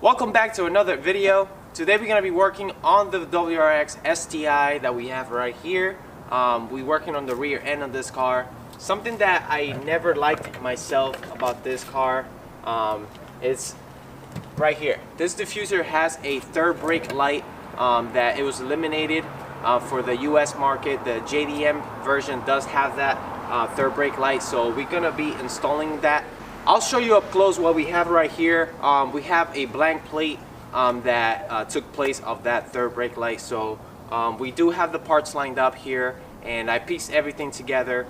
Welcome back to another video. Today we're going to be working on the WRX STI that we have right here. We're working on the rear end of this car. Something that I never liked myself about this car is right here. This diffuser has a third brake light that it was eliminated for the US market. The JDM version does have that third brake light, so we're going to be installing that. I'll show you up close what we have right here. We have a blank plate that took place of that third brake light. So we do have the parts lined up here, and I pieced everything together.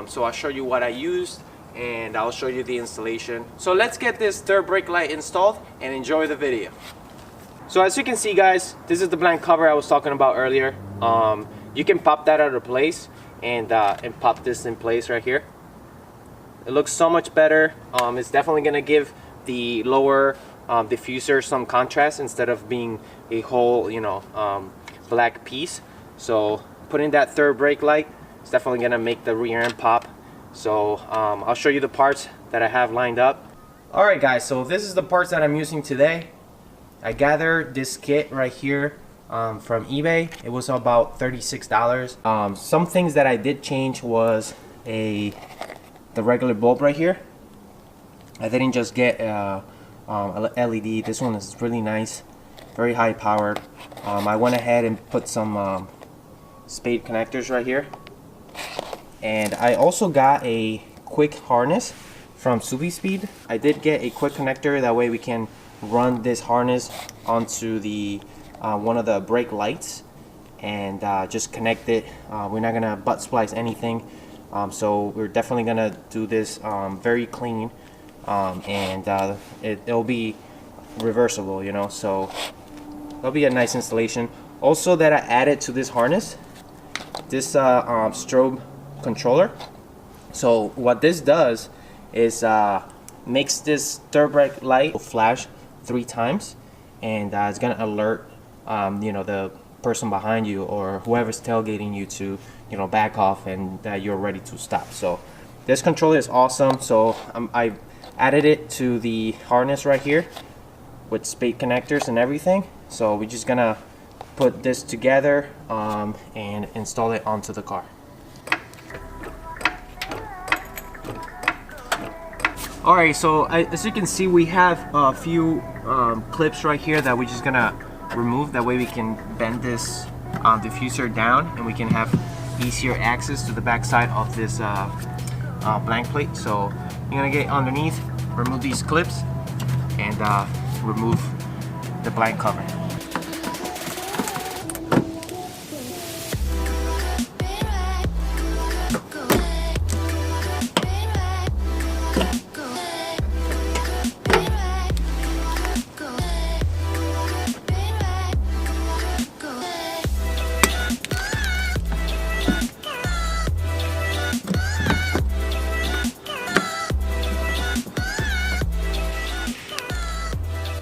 So I'll show you what I used, and I'll show you the installation. So let's get this third brake light installed and enjoy the video. So as you can see, guys, this is the blank cover I was talking about earlier. You can pop that out of place and pop this in place right here. It looks so much better. It's definitely gonna give the lower diffuser some contrast instead of being a whole, black piece. So putting that third brake light is definitely gonna make the rear end pop. So I'll show you the parts that I have lined up. Alright guys, so this is the parts that I'm using today. I gathered this kit right here from eBay. It was about $36. Some things that I did change was the regular bulb right here. I didn't just get a LED. This one is really nice, very high powered. I went ahead and put some spade connectors right here, and I also got a quick harness from Subaru. I did get a quick connector, that way we can run this harness onto the one of the brake lights and just connect it. We're not gonna butt splice anything. So we're definitely gonna do this very clean, and it'll be reversible, so it'll be a nice installation. Also, that I added to this harness, this strobe controller. So what this does is makes this third brake light flash 3 times, and it's gonna alert the person behind you or whoever's tailgating you to back off, and that you're ready to stop. So this controller is awesome. So I added it to the harness right here with spade connectors and everything. So we're just gonna put this together and install it onto the car. Alright, so as you can see, we have a few clips right here that we're just gonna remove. That way we can bend this diffuser down, and we can have easier access to the back side of this blank plate. So you're gonna get underneath, remove these clips, and remove the blank cover.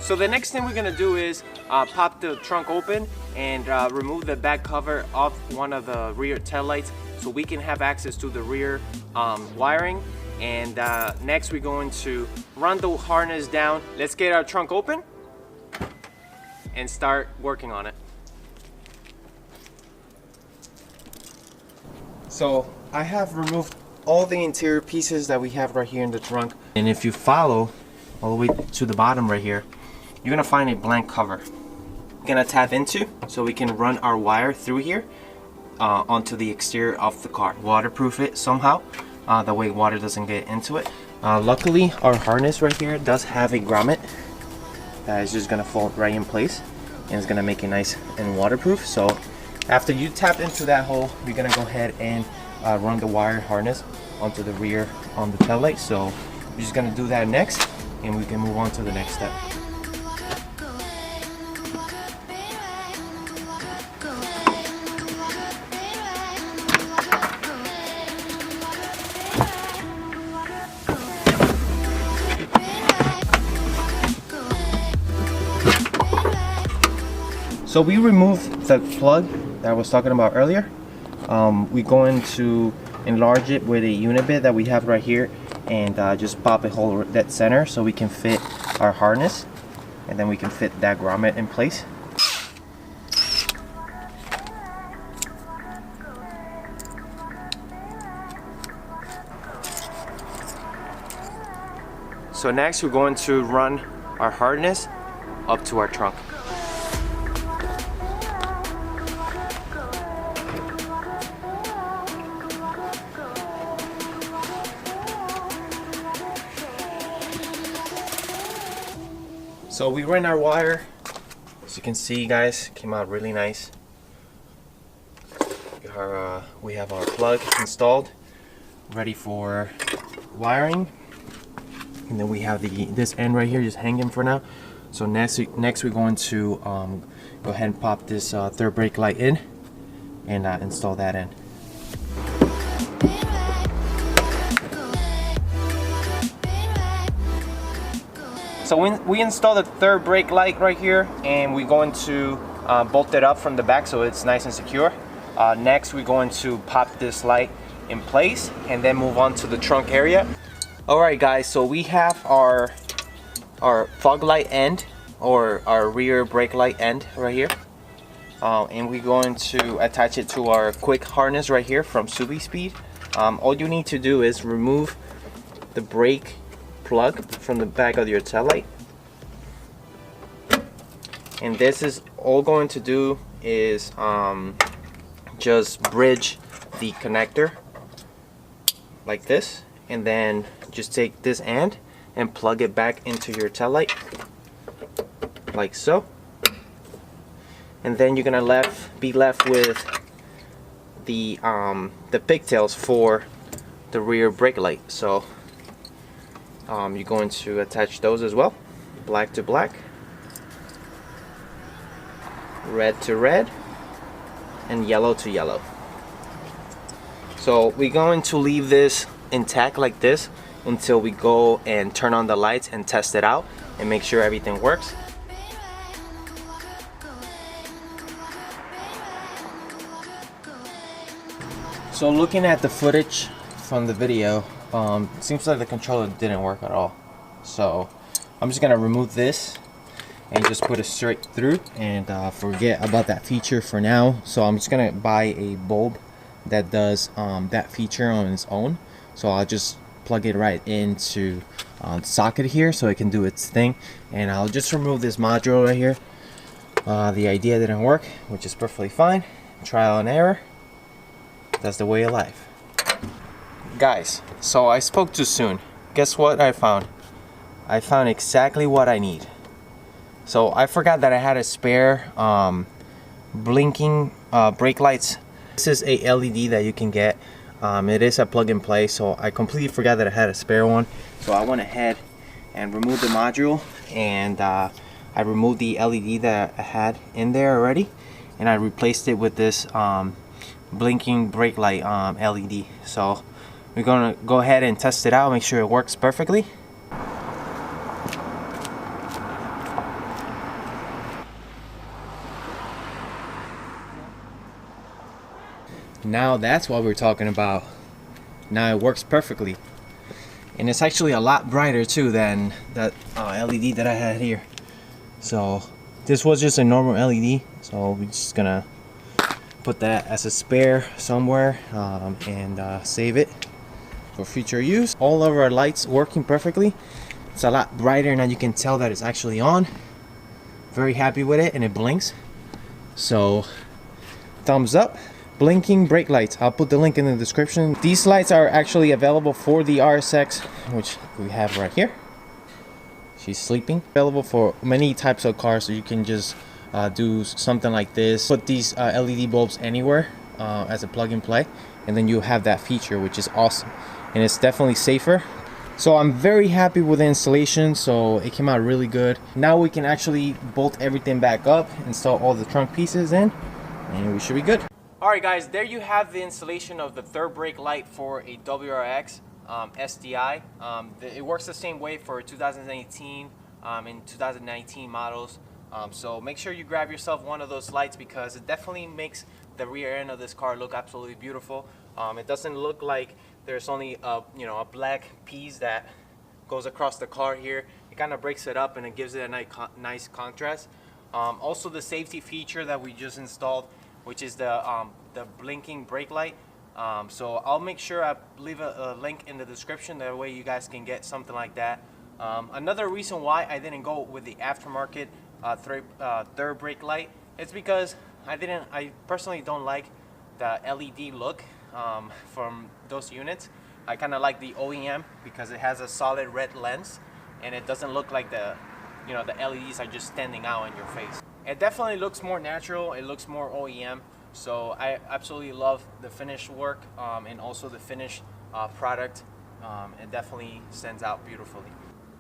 So the next thing we're gonna do is pop the trunk open and remove the back cover off one of the rear tail lights, so we can have access to the rear wiring. And next we're going to run the harness down. Let's get our trunk open and start working on it. So I have removed all the interior pieces that we have right here in the trunk, and if you follow all the way to the bottom right here, you're gonna find a blank cover. We're gonna tap into, so we can run our wire through here onto the exterior of the car. Waterproof it somehow, that way water doesn't get into it. Luckily, our harness right here does have a grommet that is just gonna fold right in place, and it's gonna make it nice and waterproof. So after you tap into that hole, we're gonna go ahead and run the wire harness onto the rear on the tail light. So we're just gonna do that next, and we can move on to the next step. So we removed the plug that I was talking about earlier. We're going to enlarge it with a unit bit that we have right here, and just pop a hole dead center so we can fit our harness. and then we can fit that grommet in place. So next we're going to run our harness up to our trunk. So we ran our wire, as you can see guys, came out really nice. We have our plug installed, ready for wiring. And then we have this end right here just hanging for now. So next we're going to go ahead and pop this third brake light in and install that in. So we installed the third brake light right here, and we're going to bolt it up from the back so it's nice and secure. Next we're going to pop this light in place and then move on to the trunk area. Alright guys, so we have our fog light end, or our rear brake light end right here. And we're going to attach it to our quick harness right here from Subaru. All you need to do is remove the brake plug from the back of your tail light, and this is all going to do is just bridge the connector like this, and then just take this end and plug it back into your tail light like so, and then you're gonna be left with the pigtails for the rear brake light. So you're going to attach those as well, black to black, red to red, and yellow to yellow. So we're going to leave this intact like this until we go and turn on the lights and test it out and make sure everything works. So looking at the footage from the video, it seems like the controller didn't work at all. So I'm just gonna remove this and just put it straight through and forget about that feature for now. So I'm just gonna buy a bulb that does that feature on its own. So I'll just plug it right into the socket here so it can do its thing, and I'll just remove this module right here. The idea didn't work, which is perfectly fine. Trial and error, that's the way of life. Guys, so I spoke too soon. Guess what I found? I found exactly what I need. So I forgot that I had a spare blinking brake lights. This is a LED that you can get. It is a plug and play, so I completely forgot that I had a spare one. So I went ahead and removed the module, and I removed the LED that I had in there already, and I replaced it with this blinking brake light LED. So we're gonna go ahead and test it out, make sure it works perfectly. Now that's what we're talking about. Now it works perfectly, and it's actually a lot brighter too than that LED that I had here. So this was just a normal LED, so we're just gonna put that as a spare somewhere and save it for future use. All of our lights working perfectly. It's a lot brighter now, you can tell that it's actually on. Very happy with it, and it blinks. So thumbs up. Blinking brake lights, I'll put the link in the description. These lights are actually available for the RSX, which we have right here. She's sleeping. Available for many types of cars, so you can just do something like this. Put these LED bulbs anywhere as a plug and play, and then you have that feature, which is awesome, and it's definitely safer. So I'm very happy with the installation, so it came out really good. Now we can actually bolt everything back up, install all the trunk pieces in, and we should be good. Alright guys, there you have the installation of the third brake light for a WRX STI. It works the same way for 2018 and 2019 models. So make sure you grab yourself one of those lights, because it definitely makes the rear end of this car look absolutely beautiful. It doesn't look like there's only a black piece that goes across the car here. It kind of breaks it up and it gives it a nice contrast. Also the safety feature that we just installed, which is the blinking brake light. So I'll make sure I leave a link in the description, that way you guys can get something like that. Another reason why I didn't go with the aftermarket third brake light is because I personally don't like the LED look from those units. I kind of like the OEM because it has a solid red lens and it doesn't look like the LEDs are just standing out in your face. It definitely looks more natural, it looks more OEM. So I absolutely love the finished work and also the finished product. It definitely stands out beautifully.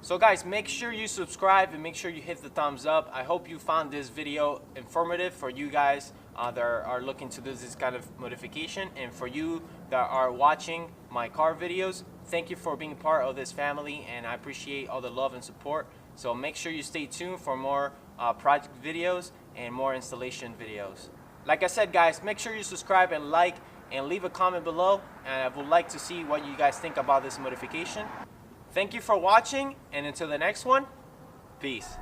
So guys, make sure you subscribe and make sure you hit the thumbs up. I hope you found this video informative for you guys that are looking to do this kind of modification, and for you that are watching my car videos, thank you for being part of this family, and I appreciate all the love and support. So make sure you stay tuned for more project videos and more installation videos. Like I said guys, make sure you subscribe and like and leave a comment below, and I would like to see what you guys think about this modification. Thank you for watching, and until the next one, peace.